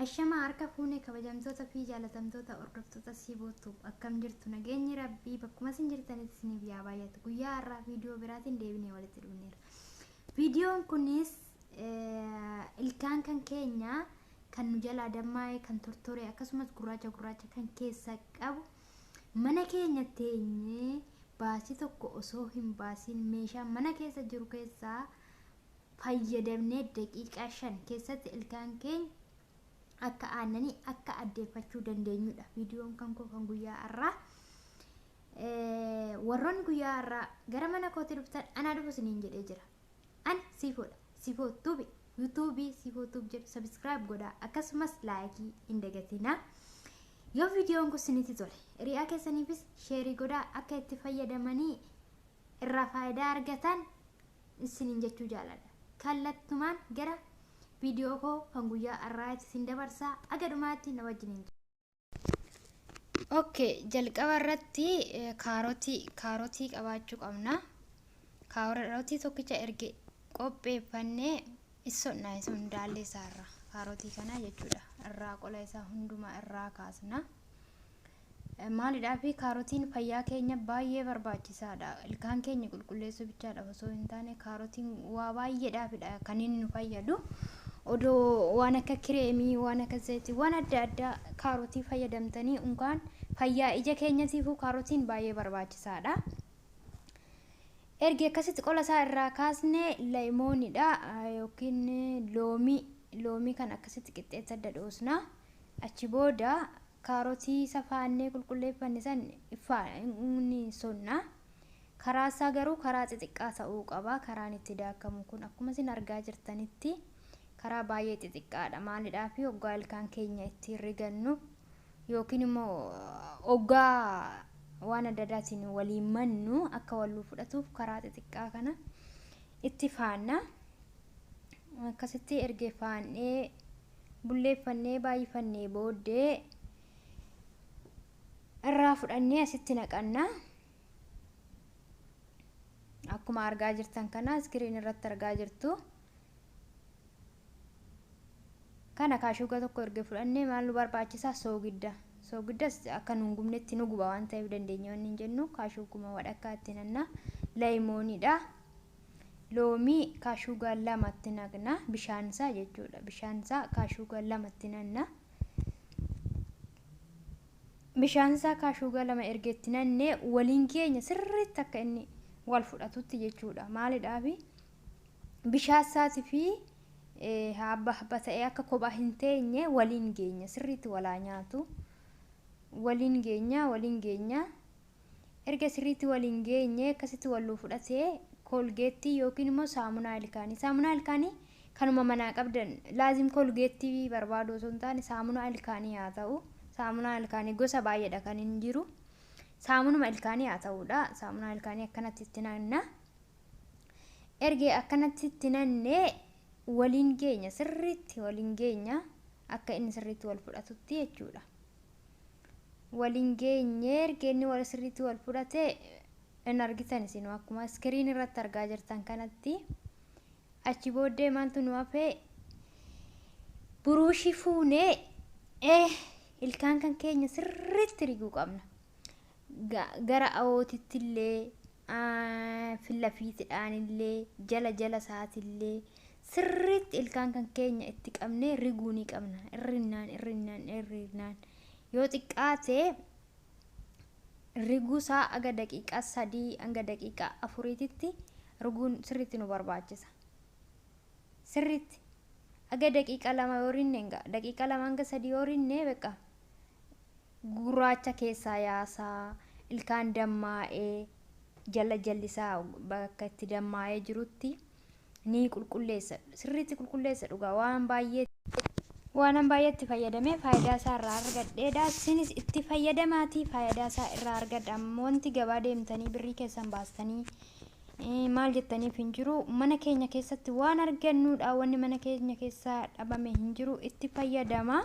Hashama harka fuunee kabajamtoota fi jaalatamtoota hordoftoota Siibootu akkam jirtu nageenyi rabbii bakkuma isin jirtanitti isiniif yaa baay'atu. Guyyaa har'aa viidiyoo biraatiin deebinee walitti dhufneerra. Viidiyoon kunis ilkaan kan keenya kan nu jalaa dammaa'ee kan tortoree akkasumas gurraacha kan keessa qabu mana keenya teenyee baasii tokko osoo hin baasiin meeshaa mana keessa jiru keessaa fayyadamnee daqiiqaa 5 keessatti ilkaan keenya akka aananii akka addeeffachuu dandeenyudha. Viidiyoon kan guyyaa har'aa warroonni guyyaa har'aa gara mana kootii dhuftan anaa dhufu isiniin jedhee jira. Ani siifoodha. Siifootuubi yuutuubii siifootuub jedhu sabiskiraayib godhaa akkasumas laayikii hin dagatinaa. Yoo viidiyoon kun isinitti tole hiriyaa keessaniifis sheerii godhaa akka itti fayyadamanii irraa faayidaa argatan isiniin jechuu jaaladha. Kallattumaan gara video ko kan guyyaa har'aatti isin dabarsaa aga dhumaatti na wajjin. Okay, jalqaba irratti kaarotii qabaachuu qabna. Kaarotii tokkicha erge qopheeffannee isonnaa isa hundaallee isaarra kaarotii kana jechuudha. Irraa qola isaa hundumaa irraa kaasna. Maalidhaa fi kaarotiin fayyaa keenya baay'ee barbaachisaadha. Ilkaan keenya qulqulleessuu bichaadha osoo hin taane kaarotiin waa baay'eedhaafidha kan inni nu fayyadu. Odoo waan akka kireemii, waan akka zayitii, waan adda addaa kaarotii fayyadamtanii unkaan fayyaa ija keenyatiifuu kaarotiin baay'ee barbaachisaadha. Erga akkasitti qola isaa irraa kaasnee leemoonidha yookiin loomii kan akkasitti qixxeessa adda dhoosna. Achi booda kaarotii safaannee qulqulleeffanne san ifaan sonna. Karaa isaa garuu karaa xixiqqaa ta'uu qaba. Karaan itti daakamu kun akkuma isin argaa jirtanitti karaa baay'ee xixiqqaadha. Maalidhaa fi hoggaa ilkaan keenya itti rigannu yookiin immoo hoggaa waan adda addaatiin waliin mannu akka wal fudhatuuf karaa xixiqqaa kana itti faanna. Akkasitti erga faannee bulleeffannee baay'ifannee booddee irraa fudhannee asitti naqanna. Akkuma argaa jirtan kana iskiriin irratti argaa jirtu. Kana kaashuuga tokko erga fudhannee maal nu barbaachisaa? Soogiddas akka nu hin gubnetti nu guba waan ta'eef dandeenya waan hin jennu kaashuuguma wadhakkaatti nanna. Leemoonidha. Loomii kaashuuga 2tti naqna. Bishaan isaa jechuudha. Bishaan isaa kaashuuga 2tti nanna. Bishaan isaa kaashuuga 2 erga itti nannee waliin keenya sirriitti akka inni wal fudhatutti jechuudha. Maalidhaafi bishaan isaatii fi habba ta'ee akka kophaa hin teenye waliin geenya sirriitti walaa nyaatu. Waliin geenya erga sirriitti waliin geenye akkasitti wal fudhatee koolgeettii yookiin immoo saamunaa ilkaanii kanuma manaa qabdan laazim koolgeettii barbaadu osoo hin taane saamunaa ilkaanii haa ta'u. Saamunaa ilkaanii gosa baay'eedha kan hin jiru. Saamunuma ilkaanii haa ta'uudha. Saamunaa ilkaanii akkanatti itti nanna. Erga akkanatti itti nannee waliin geenya sirriitti waliin geenya akka inni sirriitti wal fudhatutti jechuudha. Waliin geenye erga inni wal sirriitti wal fudhate in argitan isin akkuma iskiriin irratti argaa jirtan kanatti. Achi booddee maaltu nu hafe buruushii fuunee ilkaan kan keenya sirriitti riguu qabna. Gara awootitti illee filafiitidhaan illee jala isaatillee sirriitti ilkaan kan keenya itti qabnee riguu ni qabna. Irrinnaan yoo xiqqaate riguu isaa aga daqiiqaa 3 hanga daqiiqaa 4tti riguun sirriitti nu barbaachisa. Sirriitti aga daqiiqaa 2 yoo rinne daqiiqaa 2 hanga 3 yoo rinne beqa gurraacha keessaa yaasaa ilkaan dammaa'ee jallisaa bakka itti dammaa'ee jirutti ni qulqulleessa. Sirriitti qulqulleessa dhugaa waan baay'eetti fayyadamee faayidaa isaa irraa argadheedha. Isinis itti fayyadamaatii faayidaa isaa irraa argadha. Wanti gabaa deemtanii birrii keessan baastanii maal jettaniif hin jiru. Mana keenya keessatti waan argannuudha. Wanni mana keenya keessaa dhabame hin jiru. Itti fayyadama.